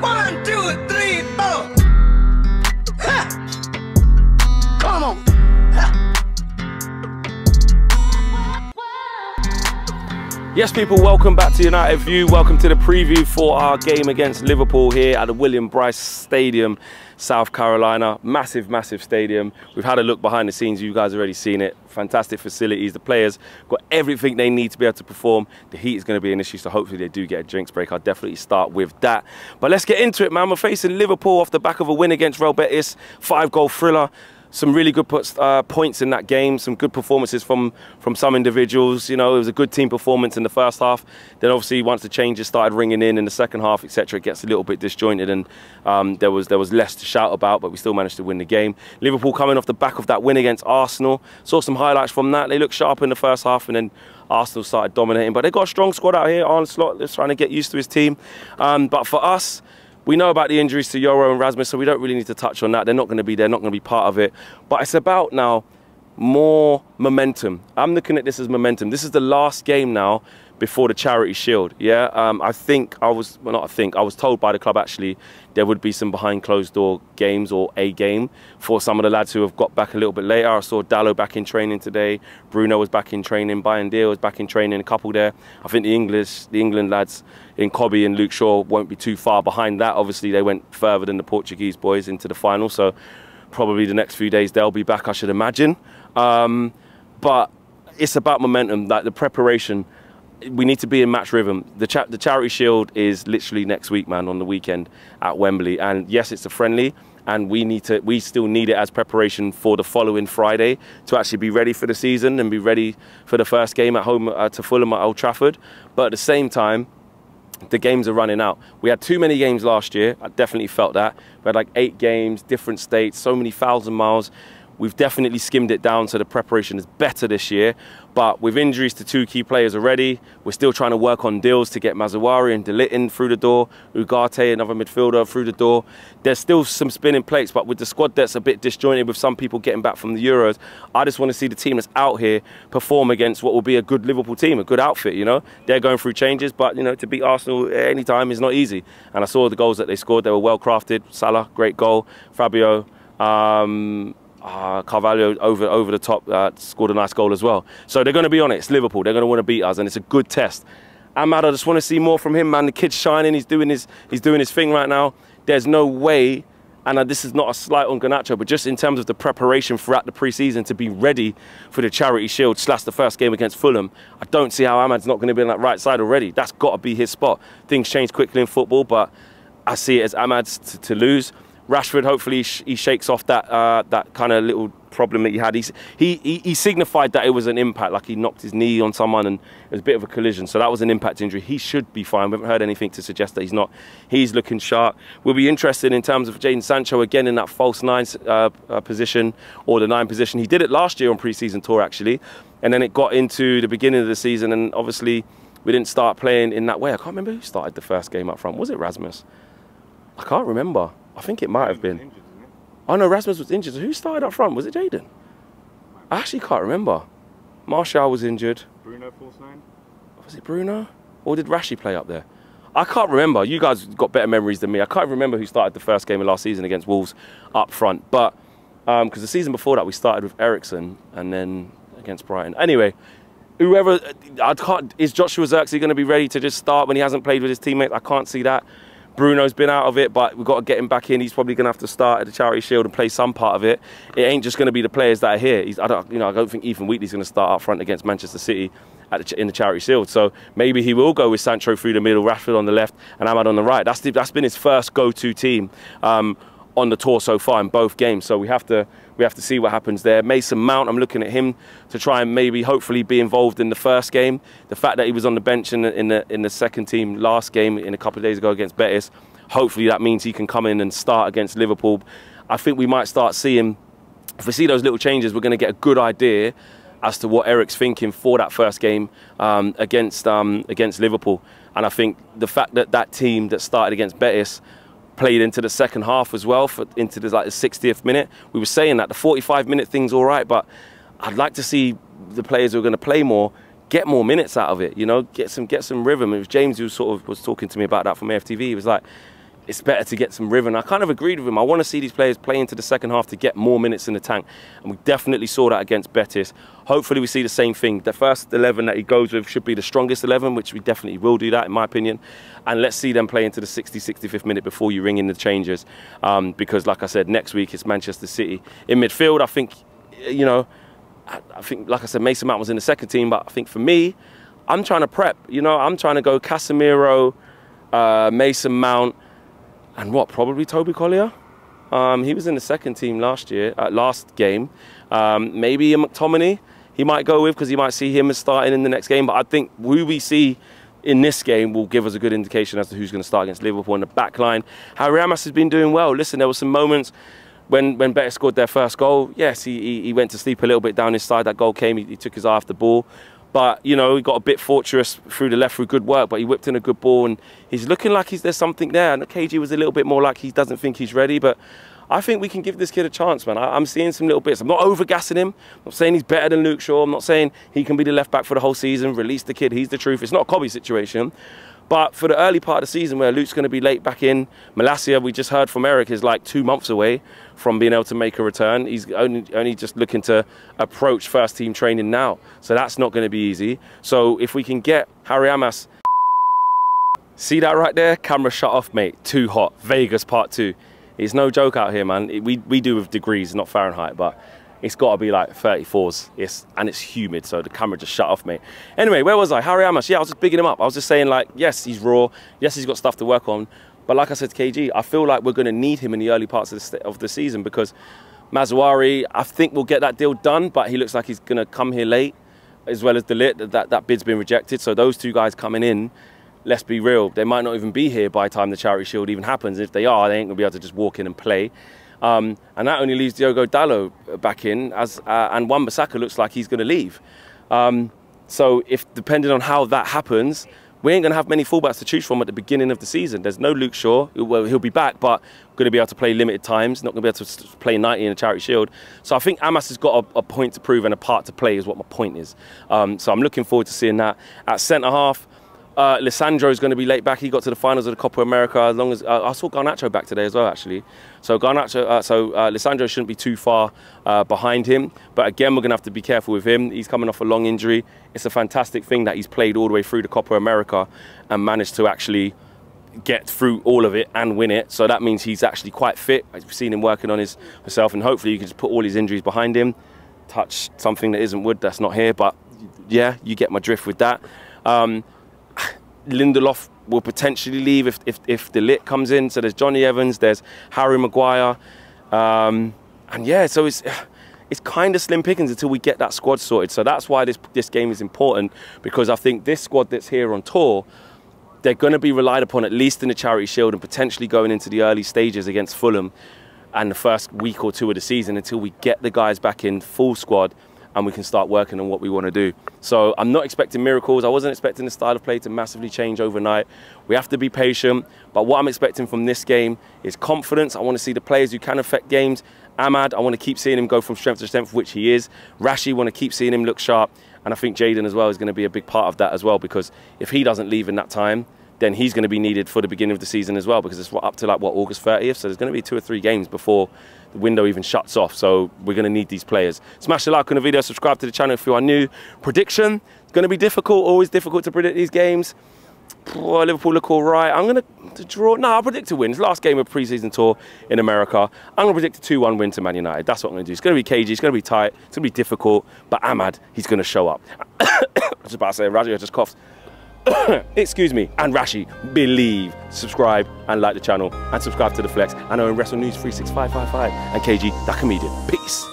1, 2, 3, 4. Ha! Come on. Yes, people, welcome back to United View. Welcome to the preview for our game against Liverpool here at the William Bryce Stadium, South Carolina. Massive, massive stadium. We've had a look behind the scenes. You guys have already seen it. Fantastic facilities. The players got everything they need to be able to perform. The heat is going to be an issue, so hopefully they do get a drinks break. I'll definitely start with that. But let's get into it, man. We're facing Liverpool off the back of a win against Real Betis. 5-goal thriller. Some really good points in that game, some good performances from some individuals. You know, it was a good team performance in the first half. Then obviously once the changes started ringing in the second half, etc., it gets a little bit disjointed and there was less to shout about, but we still managed to win the game. Liverpool coming off the back of that win against Arsenal. Saw some highlights from that. They looked sharp in the first half and then Arsenal started dominating. But they got a strong squad out here. Arne Slot is trying to get used to his team. But for us, we know about the injuries to Yoro and Rasmus, so we don't really need to touch on that. They're not going to be there, not going to be part of it. But it's about now more momentum. I'm looking at this as momentum. This is the last game now before the Charity Shield. Yeah, I was told by the club actually there would be some behind closed door games or a game for some of the lads who have got back a little bit later. I saw Dallo back in training today. Bruno was back in training. Bayern Deer was back in training. A couple there. I think the England lads in Cobby and Luke Shaw won't be too far behind that. Obviously they went further than the Portuguese boys into the final, so probably the next few days they'll be back, I should imagine. But it's about momentum, like the preparation. We need to be in match rhythm. The Charity Shield is literally next week, man, on the weekend at Wembley. And yes, it's a friendly, and we still need it as preparation for the following Friday to actually be ready for the season and be ready for the first game at home to Fulham at Old Trafford. But at the same time, the games are running out. We had too many games last year. I definitely felt that. We had like 8 games, different states, so many 1,000 miles. We've definitely skimmed it down, so the preparation is better this year. But with injuries to 2 key players already, we're still trying to work on deals to get Mazawari and Delitin through the door, Ugarte, another midfielder, through the door. There's still some spinning plates, but with the squad that's a bit disjointed with some people getting back from the Euros, I just want to see the team that's out here perform against what will be a good Liverpool team, a good outfit, you know. They're going through changes, but, you know, to beat Arsenal at any time is not easy. And I saw the goals that they scored. They were well crafted. Salah, great goal. Fabio, Carvalho over the top scored a nice goal as well. So they're going to be on it. It's Liverpool. They're going to want to beat us, and it's a good test. Ahmad, I just want to see more from him, man. The kid's shining. He's doing his thing right now. There's no way, and this is not a slight on Garnacho, but just in terms of the preparation throughout the pre-season to be ready for the Charity Shield / the first game against Fulham, I don't see how Ahmad's not going to be on that right side already. That's got to be his spot. Things change quickly in football, but I see it as Ahmad's to lose. Rashford, hopefully he shakes off that kind of little problem that he had. He signified that it was an impact, like he knocked his knee on someone and it was a bit of a collision. So that was an impact injury. He should be fine. We haven't heard anything to suggest that he's not. He's looking sharp. We'll be interested in terms of Jadon Sancho again in that false 9 position or the 9 position. He did it last year on pre-season tour actually, and then it got into the beginning of the season and obviously we didn't start playing in that way. I can't remember who started the first game up front. Was it Rasmus? I can't remember. I think it might have been. Injured, oh no, Rasmus was injured. So who started up front? Was it Jadon? I actually can't remember. Martial was injured. Bruno, false 9? Was it Bruno? Or did Rashi play up there? I can't remember. You guys got better memories than me. I can't remember who started the first game of last season against Wolves up front. But because the season before that we started with Ericsson and then against Brighton. Anyway, whoever, is Joshua Zirkzee going to be ready to just start when he hasn't played with his teammates? I can't see that. Bruno's been out of it, but we've got to get him back in. He's probably going to have to start at the Charity Shield and play some part of it. It ain't just going to be the players that are here. I don't think Ethan Wheatley's going to start up front against Manchester City in the Charity Shield. So maybe he will go with Sancho through the middle, Rashford on the left, and Ahmad on the right. That's been his first go-to team on the tour so far in both games. So we have to see what happens there. Mason Mount, I'm looking at him to try and maybe hopefully be involved in the first game. The fact that he was on the bench in the second team last game in a couple of days ago against Betis, hopefully that means he can come in and start against Liverpool. I think we might start seeing, if we see those little changes, we're going to get a good idea as to what Eric's thinking for that first game against Liverpool. And I think the fact that that team that started against Betis played into the second half as well, into the 60th minute. We were saying that the 45-minute thing's all right, but I'd like to see the players who are going to play more get more minutes out of it. You know, get some rhythm. It was James who was talking to me about that from AFTV. He was like, it's better to get some rhythm. I kind of agreed with him. I want to see these players play into the second half to get more minutes in the tank. And we definitely saw that against Betis. Hopefully we see the same thing. The first 11 that he goes with should be the strongest 11, which we definitely will do that, in my opinion. And let's see them play into the 65th minute before you ring in the changes. Because, like I said, next week it's Manchester City. In midfield, I think, you know, I think, like I said, Mason Mount was in the second team. But I think for me, I'm trying to prep. You know, I'm trying to go Casemiro, Mason Mount, and what, probably Toby Collier? He was in the second team last game. Maybe a McTominay he might go with, because he might see him as starting in the next game. But I think who we see in this game will give us a good indication as to who's going to start against Liverpool in the back line. Harry Amas has been doing well. Listen, there were some moments when Betis scored their first goal. Yes, he went to sleep a little bit down his side. That goal came, he took his eye off the ball. But, you know, he got a bit fortress through the left through good work, but he whipped in a good ball, and he's looking like there's something there. And KG was a little bit more like he doesn't think he's ready, but I think we can give this kid a chance, man. I'm seeing some little bits. I'm not over-gassing him. I'm not saying he's better than Luke Shaw. I'm not saying he can be the left back for the whole season. Release the kid. He's the truth. It's not a Cobby situation. But for the early part of the season where Luke's going to be late back in, Malacia, we just heard from Eric, is like 2 months away from being able to make a return. He's only just looking to approach first team training now. So that's not going to be easy. So if we can get Harry Amas, see that right there? Camera shut off, mate. Too hot. Vegas part 2. It's no joke out here, man. We do with degrees, not Fahrenheit, but it's got to be like 34s, and it's humid, so the camera just shut off, mate. Anyway, where was I? Harry Amas, yeah, I was just bigging him up. I was just saying, like, yes, he's raw. Yes, he's got stuff to work on. But like I said to KG, I feel like we're going to need him in the early parts of the season, because Mazouari, I think we'll get that deal done, but he looks like he's going to come here late, as well as De Ligt. That bid's been rejected. So those two guys coming in, let's be real, they might not even be here by the time the Charity Shield even happens. If they are, they ain't going to be able to just walk in and play. And that only leaves Diogo Dalot back in, and Wan-Bissaka looks like he's going to leave. So if, depending on how that happens, we ain't going to have many fullbacks to choose from at the beginning of the season. There's no Luke Shaw. Well, he'll be back, but going to be able to play limited times, not going to be able to play 90 in a Charity Shield. So I think Amas has got a point to prove and a part to play, is what my point is. So I'm looking forward to seeing that. At centre-half, Lisandro is going to be late back. He got to the finals of the Copa America. As long as I saw Garnacho back today as well, actually. So Lisandro shouldn't be too far behind him. But again, we're going to have to be careful with him. He's coming off a long injury. It's a fantastic thing that he's played all the way through the Copa America and managed to actually get through all of it and win it. So that means he's actually quite fit. I've seen him working on himself, and hopefully you can just put all his injuries behind him. Touch something that isn't wood, that's not here. But yeah, you get my drift with that. Lindelof will potentially leave if De Ligt comes in. So there's Johnny Evans, there's Harry Maguire, and yeah, so it's kind of slim pickings until we get that squad sorted. So that's why this game is important, because I think this squad that's here on tour, they're going to be relied upon at least in the Charity Shield and potentially going into the early stages against Fulham and the first week or two of the season, until we get the guys back in full squad and we can start working on what we want to do. So I'm not expecting miracles. I wasn't expecting the style of play to massively change overnight. We have to be patient. But what I'm expecting from this game is confidence. I want to see the players who can affect games. Ahmad, I want to keep seeing him go from strength to strength, which he is. Rashi, want to keep seeing him look sharp. And I think Jayden as well is going to be a big part of that as well, because if he doesn't leave in that time, then he's going to be needed for the beginning of the season as well, because it's up to like, what, August 30th? So there's going to be 2 or 3 games before the window even shuts off. So we're going to need these players. Smash the like on the video, subscribe to the channel if you are new. Prediction, it's going to be difficult, always difficult to predict these games. Oh, Liverpool look all right. I'm going to draw. No, I'll predict a win. It's the last game of pre-season tour in America. I'm going to predict a 2-1 win to Man United. That's what I'm going to do. It's going to be cagey. It's going to be tight. It's going to be difficult. But Ahmad, he's going to show up. I was about to say, Raji, I just coughed. Excuse me. And Rashi, believe, subscribe and like the channel and subscribe to the Flex. And Owen Wrestle News 36555 and KG, that comedian. Peace.